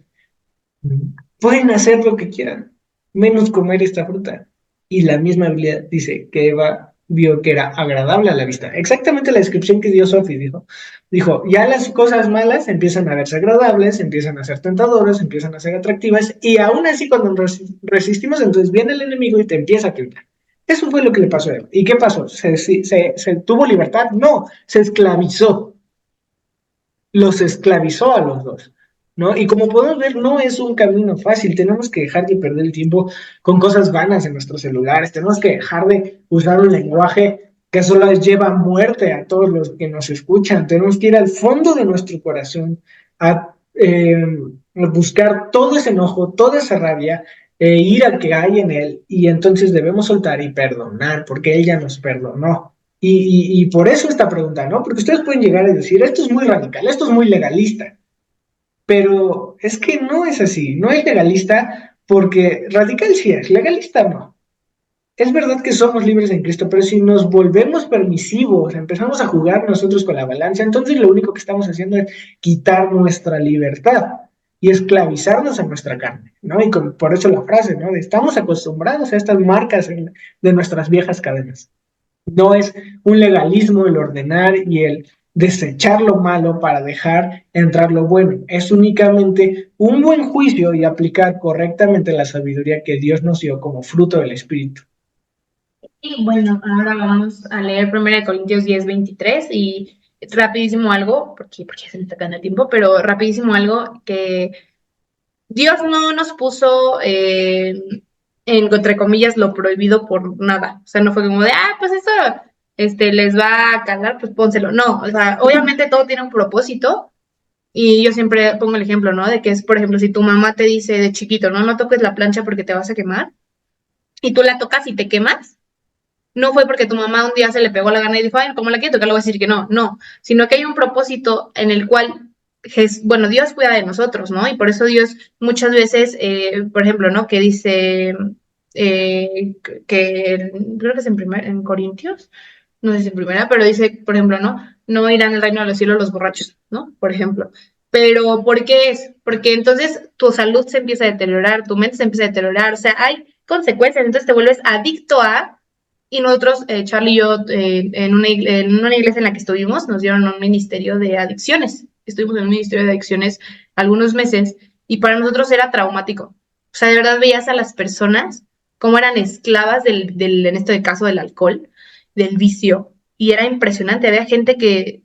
pueden hacer lo que quieran, menos comer esta fruta. Y la misma Biblia dice que Eva vio que era agradable a la vista. Exactamente la descripción que dio Sophie dijo. Dijo, ya las cosas malas empiezan a verse agradables, empiezan a ser tentadoras, empiezan a ser atractivas, y aún así cuando resistimos, entonces viene el enemigo y te empieza a tentar. Eso fue lo que le pasó a Eva. ¿Y qué pasó? ¿Se tuvo libertad? No, se esclavizó, los esclavizó a los dos, ¿no? Y como podemos ver, no es un camino fácil, tenemos que dejar de perder el tiempo con cosas vanas en nuestros celulares, tenemos que dejar de usar un lenguaje que solo les lleva a muerte a todos los que nos escuchan, tenemos que ir al fondo de nuestro corazón a buscar todo ese enojo, toda esa rabia, ira que hay en él, y entonces debemos soltar y perdonar, porque él ya nos perdonó. Y por eso esta pregunta, ¿no? Porque ustedes pueden llegar a decir, esto es muy radical, esto es muy legalista, pero es que no es así, no es legalista porque radical sí es, legalista no. Es verdad que somos libres en Cristo, pero si nos volvemos permisivos, empezamos a jugar nosotros con la balanza, entonces lo único que estamos haciendo es quitar nuestra libertad y esclavizarnos a nuestra carne, ¿no? Y por eso la frase, ¿no? De estamos acostumbrados a estas marcas de nuestras viejas cadenas. No es un legalismo el ordenar y el desechar lo malo para dejar entrar lo bueno. Es únicamente un buen juicio y aplicar correctamente la sabiduría que Dios nos dio como fruto del Espíritu. Y bueno, ahora vamos a leer 1 Corintios 10:23 y rapidísimo algo, porque ya se me está acabando el tiempo, pero rapidísimo algo que Dios no nos puso entre comillas, lo prohibido por nada. O sea, no fue como de, pues eso les va a calar, pues pónselo. No, o sea, obviamente todo tiene un propósito, Y yo siempre pongo el ejemplo, ¿no? De que es, por ejemplo, si tu mamá te dice de chiquito, no, no toques la plancha porque te vas a quemar, y tú la tocas y te quemas, no fue porque tu mamá un día se le pegó la gana y dijo, ay, ¿cómo la quiero tocar? Le voy a decir que no, no, sino que hay un propósito en el cual, bueno, Dios cuida de nosotros, ¿no? Y por eso Dios muchas veces, por ejemplo, ¿no? Que dice, creo que es en Corintios, no sé si en primera, pero dice, por ejemplo, ¿no? No irán al reino de los cielos los borrachos, ¿no? Por ejemplo. Pero, ¿por qué es? Porque entonces tu salud se empieza a deteriorar, tu mente se empieza a deteriorar, o sea, hay consecuencias, entonces te vuelves adicto a, y nosotros, Charlie y yo, en una iglesia en la que estuvimos, nos dieron un ministerio de adicciones. Estuvimos en un ministerio de adicciones algunos meses y para nosotros era traumático. O sea, de verdad veías a las personas como eran esclavas en este caso del alcohol, del vicio, y era impresionante. Había gente que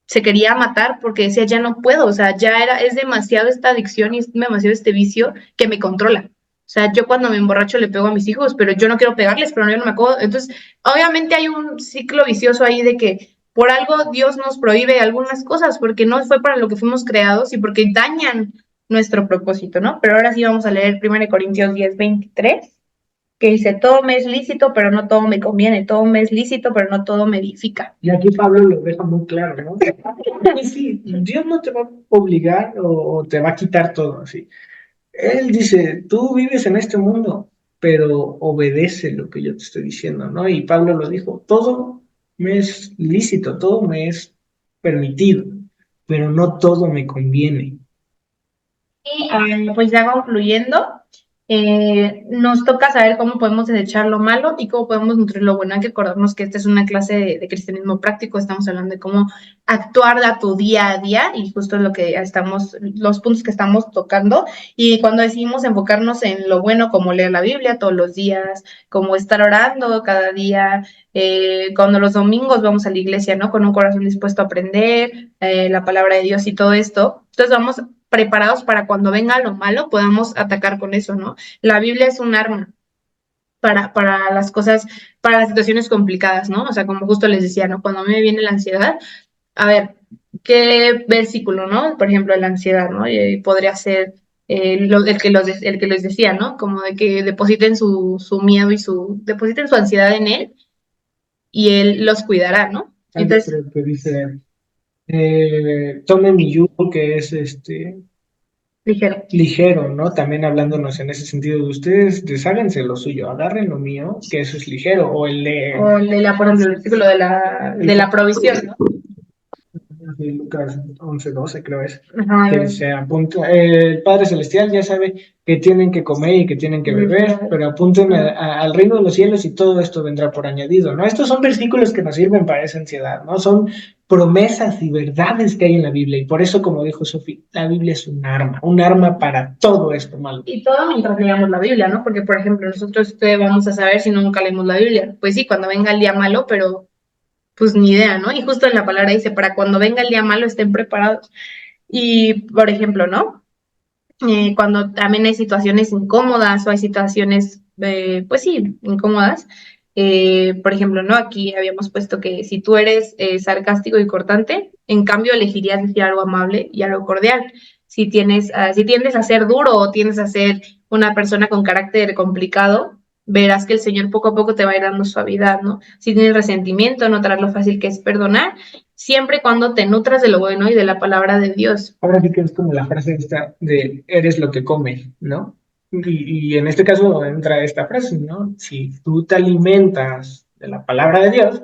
se quería matar porque decía, ya no puedo, o sea, es demasiado esta adicción y es demasiado este vicio que me controla. O sea, yo cuando me emborracho le pego a mis hijos, pero yo no quiero pegarles, pero yo no me acuerdo. Entonces, obviamente hay un ciclo vicioso ahí de que por algo Dios nos prohíbe algunas cosas, porque no fue para lo que fuimos creados y porque dañan nuestro propósito, ¿no? Pero ahora sí vamos a leer 1 Corintios 10:23, que dice, todo me es lícito, pero no todo me conviene, todo me es lícito, pero no todo me edifica. Y aquí Pablo lo deja muy claro, ¿no? Y sí, Dios no te va a obligar o te va a quitar todo, así. Él dice, tú vives en este mundo, pero obedece lo que yo te estoy diciendo, ¿no? Y Pablo lo dijo, todo me es lícito, todo me es permitido, pero no todo me conviene. Y pues ya concluyendo, nos toca saber cómo podemos desechar lo malo y cómo podemos nutrir lo bueno. Hay que acordarnos que esta es una clase de cristianismo práctico, estamos hablando de cómo actuar a tu día a día y justo lo que estamos, los puntos que estamos tocando. Y cuando decidimos enfocarnos en lo bueno, como leer la Biblia todos los días, como estar orando cada día, cuando los domingos vamos a la iglesia, ¿no? Con un corazón dispuesto a aprender la palabra de Dios y todo esto. Entonces vamos preparados para cuando venga lo malo, podamos atacar con eso, ¿no? La Biblia es un arma para las cosas, para las situaciones complicadas, ¿no? O sea, como justo les decía, ¿no? Cuando a mí me viene la ansiedad, a ver, ¿qué versículo, ¿no? Por ejemplo, la ansiedad, ¿no? Podría ser el que les decía, ¿no? Como de que depositen su miedo y depositen su ansiedad en él y él los cuidará, ¿no? Entonces, Creo que dice, tome mi yugo que es ligero. ligero, ¿no? También hablándonos en ese sentido de ustedes, desháganse lo suyo, agarren lo mío, que eso es ligero, o el de... O por ejemplo, el versículo de la provisión, ¿no? de Lucas 11:12 creo es, Ajá, que se apunta, el Padre Celestial ya sabe que tienen que comer y que tienen que beber, pero apunten al reino de los cielos y todo esto vendrá por añadido, ¿no? Estos son versículos que nos sirven para esa ansiedad, ¿no? Son promesas y verdades que hay en la Biblia, y por eso, como dijo Sofía, la Biblia es un arma para todo esto malo. Y todo mientras leamos la Biblia, ¿no? Porque, por ejemplo, nosotros ¿qué vamos a saber si nunca leemos la Biblia? Pues sí, cuando venga el día malo, pero pues ni idea, ¿no? Y justo en la palabra dice, para cuando venga el día malo estén preparados. Y, por ejemplo, ¿no? Cuando también hay situaciones incómodas o hay situaciones, pues sí, incómodas. Por ejemplo, ¿no? Aquí habíamos puesto que si tú eres sarcástico y cortante, en cambio elegirías decir algo amable y algo cordial. Si tiendes a ser duro o tiendes a ser una persona con carácter complicado, verás que el Señor poco a poco te va a ir dando suavidad, ¿no? Si tienes resentimiento, notarás lo fácil que es perdonar, siempre y cuando te nutras de lo bueno y de la palabra de Dios. Ahora sí que es como la frase esta de eres lo que comes, ¿no? Y en este caso entra esta frase, ¿no? Si tú te alimentas de la palabra de Dios,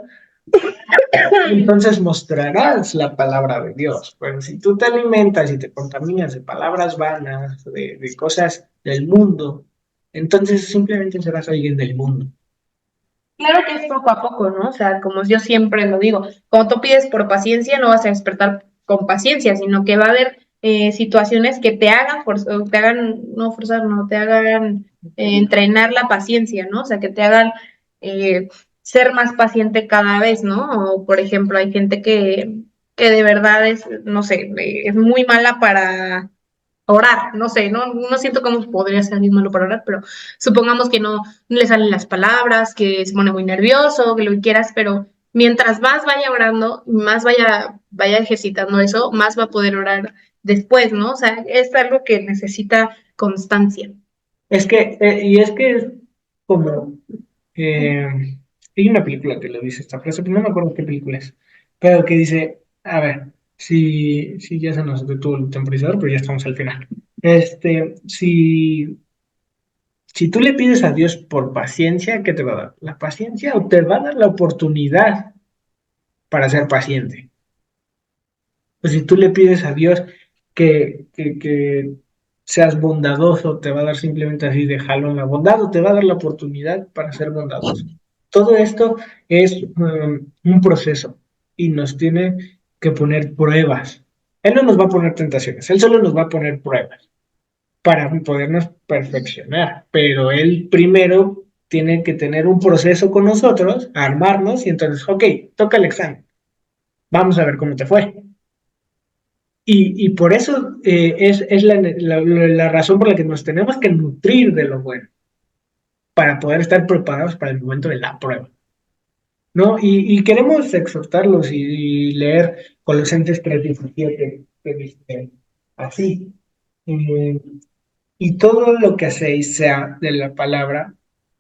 entonces mostrarás la palabra de Dios. Pero si tú te alimentas y te contaminas de palabras vanas, de cosas del mundo, entonces simplemente serás alguien del mundo. Claro que es poco a poco, ¿no? O sea, como yo siempre lo digo, cuando tú pides por paciencia, no vas a despertar con paciencia, sino que va a haber situaciones que te hagan, no forzar, no, te hagan entrenar la paciencia, ¿no? O sea, que te hagan eh, ser más paciente cada vez, ¿no? O, por ejemplo, hay gente que de verdad es, no sé, es muy mala para orar, no sé, no siento cómo podría ser alguien malo para orar, pero supongamos que no le salen las palabras, que se pone muy nervioso, que lo que quieras, pero mientras más vaya orando, más vaya ejercitando eso, más va a poder orar después, ¿no? O sea, es algo que necesita constancia. Es que, es como, eh, hay una película que lo dice esta frase, pero no me acuerdo qué película es, pero que dice, a ver, si ya se nos detuvo el temporizador, pero ya estamos al final. Si tú le pides a Dios por paciencia, ¿qué te va a dar? ¿La paciencia o te va a dar la oportunidad para ser paciente? Pues si tú le pides a Dios que seas bondadoso, te va a dar simplemente así de jalón la bondad o te va a dar la oportunidad para ser bondadoso. Todo esto es un proceso y nos tiene que poner pruebas. Él no nos va a poner tentaciones, él solo nos va a poner pruebas para podernos perfeccionar, pero él primero tiene que tener un proceso con nosotros, armarnos y entonces, ok, toca el examen, vamos a ver cómo te fue. Y por eso es la razón por la que nos tenemos que nutrir de lo bueno, para poder estar preparados para el momento de la prueba, ¿no? Y queremos exhortarlos y leer Colosenses 3:17, que dice así, eh, y todo lo que hacéis, sea de la palabra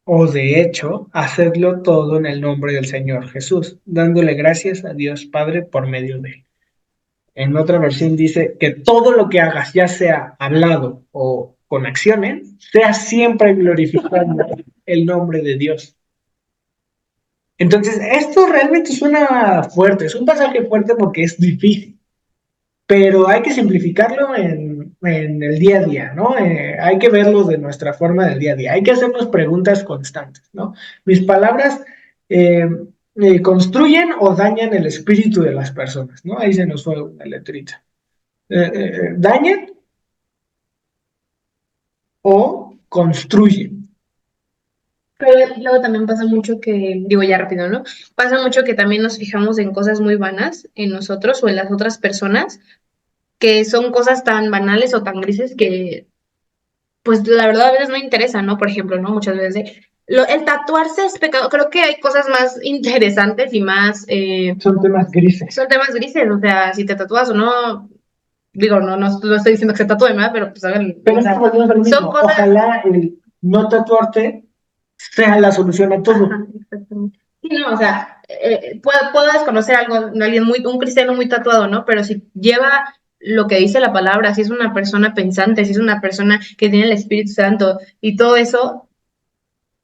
o de hecho, hacedlo todo en el nombre del Señor Jesús, dándole gracias a Dios Padre por medio de él. En otra versión dice que todo lo que hagas, ya sea hablado o con acciones, sea siempre glorificando el nombre de Dios. Entonces, esto realmente suena fuerte, es un pasaje fuerte porque es difícil, pero hay que simplificarlo en el día a día, ¿no? Hay que verlo de nuestra forma del día a día, hay que hacernos preguntas constantes, ¿no? Mis palabras eh, construyen o dañan el espíritu de las personas, ¿no? Ahí se nos fue una letrita. Dañan o construyen. Pero luego también pasa mucho que, digo ya rápido, ¿no? Pasa mucho que también nos fijamos en cosas muy vanas en nosotros o en las otras personas, que son cosas tan banales o tan grises que, pues la verdad a veces no interesan, ¿no? Por ejemplo, ¿no? Muchas veces el tatuarse es pecado. Creo que hay cosas más interesantes y más... Son temas grises. son temas grises, o sea, si te tatúas o no, digo, no estoy diciendo que se tatúen, ¿verdad? Pero pues hagan, Pero o es que sea, volvemos al son mismo. cosas... Ojalá el no tatuarte sea la solución a todo. Ajá, exactamente. Sí, no, o sea, puedo desconocer algo, alguien muy, un cristiano muy tatuado, ¿no? Pero si lleva lo que dice la palabra, si es una persona pensante, si es una persona que tiene el Espíritu Santo y todo eso,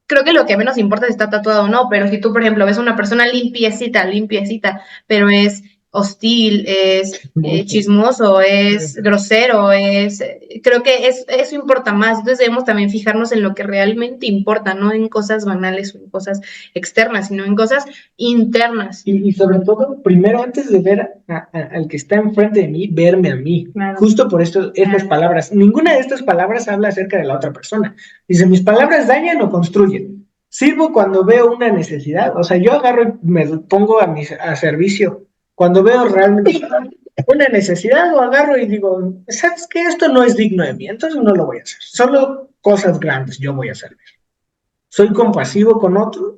creo que lo que menos importa es si está tatuado o no, pero si tú, por ejemplo, ves una persona limpiecita, pero es hostil, es chismoso, es grosero, creo que eso importa más. Entonces debemos también fijarnos en lo que realmente importa, no en cosas banales o en cosas externas, sino en cosas internas. Y sobre todo, primero, antes de ver al que está enfrente de mí, verme a mí. Claro. Justo por esto, estas palabras. Ninguna de estas palabras habla acerca de la otra persona. Dice, mis palabras dañan o construyen. Sirvo cuando veo una necesidad. O sea, yo agarro y me pongo a servicio. Cuando veo realmente una necesidad, lo agarro y digo, ¿sabes qué? Esto no es digno de mí, entonces no lo voy a hacer. Solo cosas grandes yo voy a hacer. ¿Soy compasivo con otros?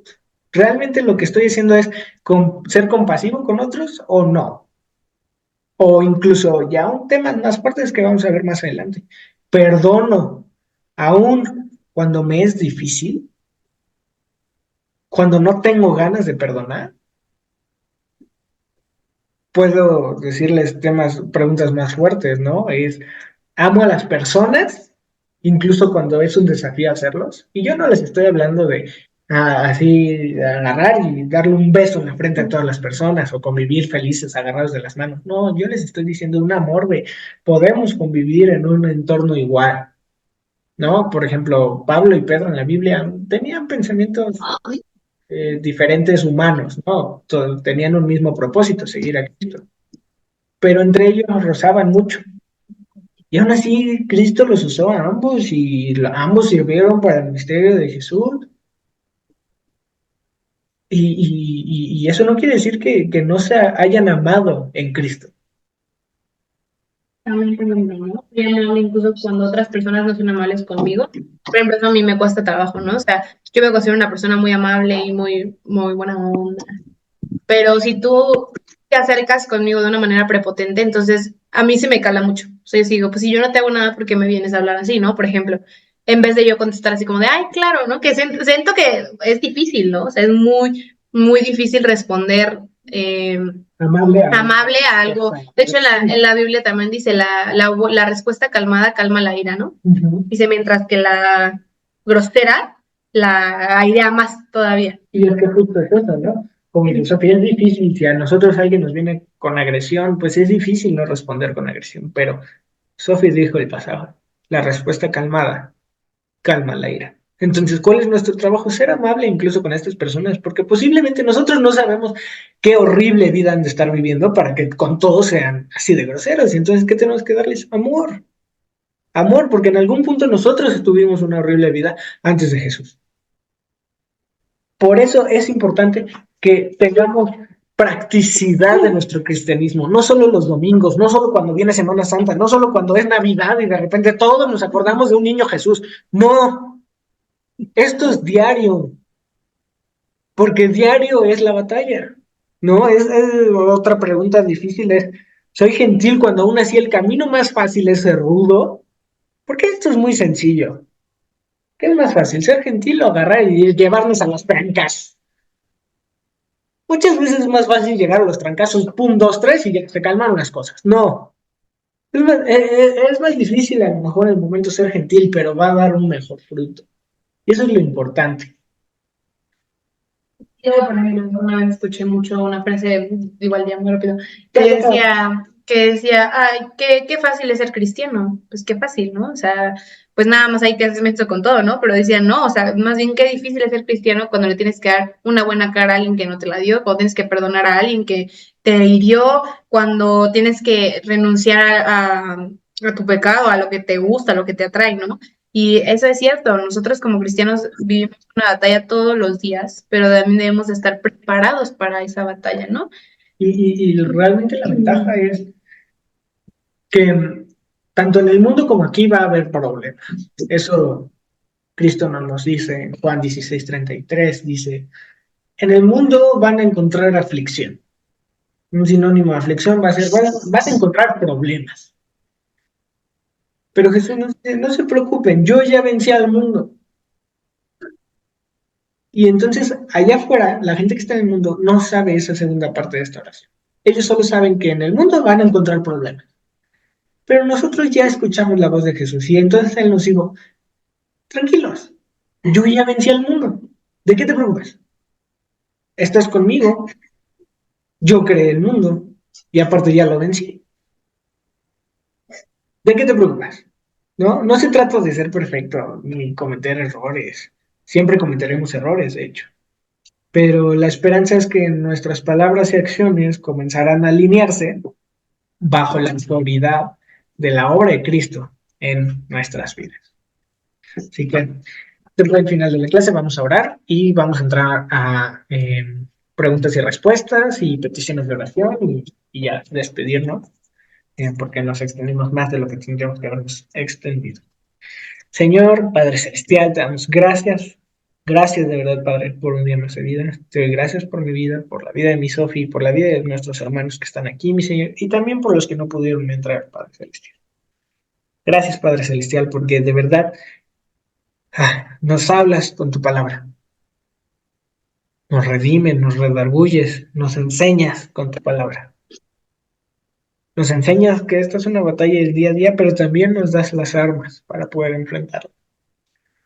¿Realmente lo que estoy haciendo es ser compasivo con otros o no? O incluso ya un tema más fuerte que vamos a ver más adelante. Perdono, aún cuando me es difícil, cuando no tengo ganas de perdonar, puedo decirles preguntas más fuertes, ¿no? ¿Amo a las personas, incluso cuando es un desafío hacerlos? Y yo no les estoy hablando de así agarrar y darle un beso en la frente a todas las personas o convivir felices agarrados de las manos. No, yo les estoy diciendo un amor de podemos convivir en un entorno igual, ¿no? Por ejemplo, Pablo y Pedro en la Biblia tenían pensamientos diferentes humanos, ¿no? Tenían un mismo propósito, seguir a Cristo, pero entre ellos rozaban mucho. Y aún así, Cristo los usó a ambos y ambos sirvieron para el misterio de Jesús. Y eso no quiere decir que no se hayan amado en Cristo. También tengo un ¿no? Incluso cuando otras personas no son amables conmigo. Por ejemplo, eso a mí me cuesta trabajo, ¿no? O sea, yo me considero una persona muy amable y muy buena onda. Pero si tú te acercas conmigo de una manera prepotente, entonces a mí se me cala mucho. O sea, yo digo, pues si yo no te hago nada, ¿por qué me vienes a hablar así, no? Por ejemplo, en vez de yo contestar así como de, ay, claro, ¿no? Que siento que es difícil, ¿no? O sea, es muy, muy difícil responder amable a algo. De hecho, en la Biblia también dice, la respuesta calmada calma la ira, ¿no? Dice, mientras que la grosera la airea más todavía. Y es que justo es eso, ¿no? Como dice Sofía, es difícil, si a nosotros alguien nos viene con agresión, pues es difícil no responder con agresión, pero Sofía dijo el pasado, la respuesta calmada calma la ira. Entonces, ¿cuál es nuestro trabajo? Ser amable incluso con estas personas, porque posiblemente nosotros no sabemos qué horrible vida han de estar viviendo para que con todos sean así de groseros. Y entonces, ¿qué tenemos que darles? Amor. Amor, porque en algún punto nosotros tuvimos una horrible vida antes de Jesús. Por eso es importante que tengamos practicidad de nuestro cristianismo, no solo los domingos, no solo cuando viene Semana Santa, no solo cuando es Navidad y de repente todos nos acordamos de un niño Jesús. No, esto es diario, porque diario es la batalla. No, es otra pregunta difícil es, ¿soy gentil cuando aún así el camino más fácil es ser rudo? Porque esto es muy sencillo. ¿Qué es más fácil, ser gentil o agarrar y llevarnos a las trancas? Muchas veces es más fácil llegar a los trancazos, pum, dos, tres, y ya se calman las cosas. No. Es más difícil a lo mejor en el momento ser gentil, pero va a dar un mejor fruto. Y eso es lo importante. Yo, por ejemplo, una vez escuché mucho una frase, igual ya muy rápido, que decía, ay, qué fácil es ser cristiano. Pues qué fácil, ¿no? O sea, pues nada más ahí te haces menso con todo, ¿no? Pero decía, no, o sea, más bien qué difícil es ser cristiano cuando le tienes que dar una buena cara a alguien que no te la dio, cuando tienes que perdonar a alguien que te hirió, cuando tienes que renunciar a tu pecado, a lo que te gusta, a lo que te atrae, ¿no? Y eso es cierto, nosotros como cristianos vivimos una batalla todos los días, pero también debemos de estar preparados para esa batalla, ¿no? Y realmente la ventaja es que tanto en el mundo como aquí va a haber problemas. Eso Cristo nos dice en Juan 16:33, dice, en el mundo van a encontrar aflicción. Un sinónimo de aflicción va a ser, vas a encontrar problemas. Pero Jesús no se preocupen, yo ya vencí al mundo. Y entonces, allá afuera, la gente que está en el mundo no sabe esa segunda parte de esta oración. Ellos solo saben que en el mundo van a encontrar problemas. Pero nosotros ya escuchamos la voz de Jesús y entonces Él nos dijo, tranquilos, yo ya vencí al mundo. ¿De qué te preocupas? Estás conmigo, yo creé el mundo y aparte ya lo vencí. ¿De qué te preocupas? No, no se trata de ser perfecto ni cometer errores. Siempre cometeremos errores, de hecho. Pero la esperanza es que nuestras palabras y acciones comenzarán a alinearse bajo la autoridad de la obra de Cristo en nuestras vidas. Así que después del final de la clase vamos a orar y vamos a entrar a preguntas y respuestas y peticiones de oración y ya despedirnos porque nos extendimos más de lo que tendríamos que habernos extendido. Señor, Padre Celestial, te damos gracias. Gracias de verdad, Padre, por un día más de vida. Te doy gracias por mi vida, por la vida de mi Sofi, por la vida de nuestros hermanos que están aquí, mi Señor, y también por los que no pudieron entrar, Padre Celestial. Gracias, Padre Celestial, porque de verdad nos hablas con tu palabra. Nos redimes, nos redarguyes, nos enseñas con tu palabra. Nos enseñas que esta es una batalla del día a día, pero también nos das las armas para poder enfrentarla.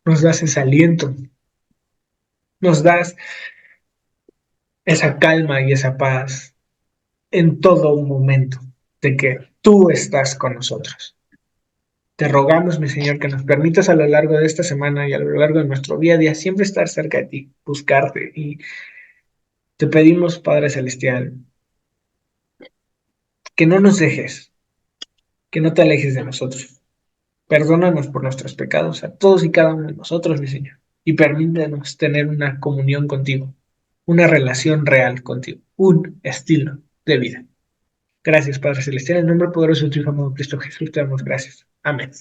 Nos das ese aliento, nos das esa calma y esa paz en todo momento de que tú estás con nosotros. Te rogamos, mi Señor, que nos permitas a lo largo de esta semana y a lo largo de nuestro día a día siempre estar cerca de ti, buscarte. Y te pedimos, Padre Celestial, que no nos dejes, que no te alejes de nosotros. Perdónanos por nuestros pecados a todos y cada uno de nosotros, mi Señor. Y permítanos tener una comunión contigo, una relación real contigo, un estilo de vida. Gracias, Padre Celestial. En el nombre poderoso de tu Hijo amado Cristo Jesús, te damos gracias. Amén.